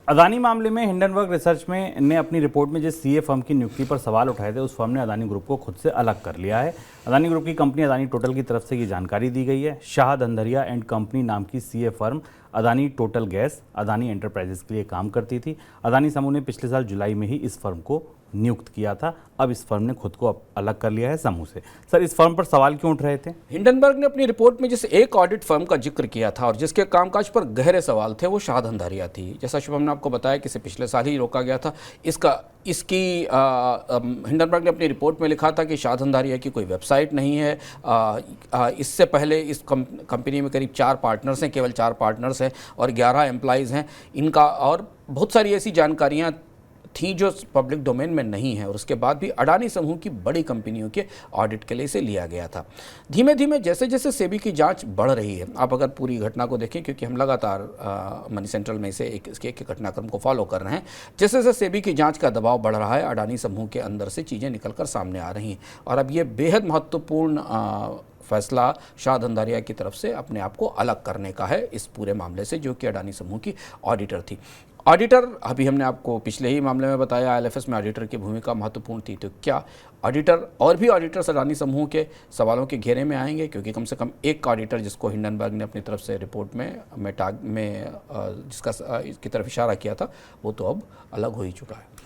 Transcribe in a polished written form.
अदानी मामले में Hindenburg research में ने अपनी रिपोर्ट में जिस सीए फर्म की नियुक्ति पर सवाल उठाए थे, उस फर्म ने अदानी ग्रुप को खुद से अलग कर लिया है। अदानी ग्रुप की कंपनी अदानी टोटल की तरफ से ये जानकारी दी गई है। शाह धंधरिया एंड कंपनी नाम की CA firm Adani total gas, Adani enterprises के लिए काम करती थी। अदानी समूह ने पिछले साल जुलाई में ही इस फर्म को नियुक्त किया था। अब इस फर्म ने खुद को अलग कर लिया है समूह से। सर, इस फर्म पर सवाल क्यों उठ रहे थे? हिंडनबर्ग ने अपनी रिपोर्ट में जिस एक ऑडिट फर्म का जिक्र किया था और जिसके कामकाज पर गहरे सवाल थे, वो शाह धंधरिया थी। जैसा शुभम ने आपको बताया कि इसे पिछले साल ही रोका गया था। इसकी हिंडनबर्ग ने अपनी रिपोर्ट में लिखा था कि शाह धंधरिया की कोई वेबसाइट नहीं है। इससे पहले इस कंपनी में करीब 4 पार्टनर्स हैं, केवल 4 पार्टनर्स हैं और 11 एम्प्लॉइज़ हैं इनका, और बहुत सारी ऐसी जानकारियाँ थी जो पब्लिक डोमेन में नहीं है। और उसके बाद भी अडानी समूह की बड़ी कंपनियों के ऑडिट के लिए इसे लिया गया था। धीमे धीमे जैसे जैसे सेबी की जांच बढ़ रही है, आप अगर पूरी घटना को देखें, क्योंकि हम लगातार मनी सेंट्रल में से इसके एक घटनाक्रम को फॉलो कर रहे हैं, जैसे जैसे सेबी की जांच का दबाव बढ़ रहा है, अडानी समूह के अंदर से चीज़ें निकल कर सामने आ रही हैं। और अब ये बेहद महत्वपूर्ण फैसला शाह धंधरिया की तरफ से अपने आप को अलग करने का है इस पूरे मामले से, जो कि अडानी समूह की ऑडिटर थी। ऑडिटर, अभी हमने आपको पिछले ही मामले में बताया, आईएलएफएस में ऑडिटर की भूमिका महत्वपूर्ण थी। तो क्या ऑडिटर और भी ऑडिटर्स अडानी समूह के सवालों के घेरे में आएंगे? क्योंकि कम से कम एक ऑडिटर जिसको हिंडनबर्ग ने अपनी तरफ से रिपोर्ट में जिसका की तरफ इशारा किया था, वो तो अब अलग हो ही चुका है।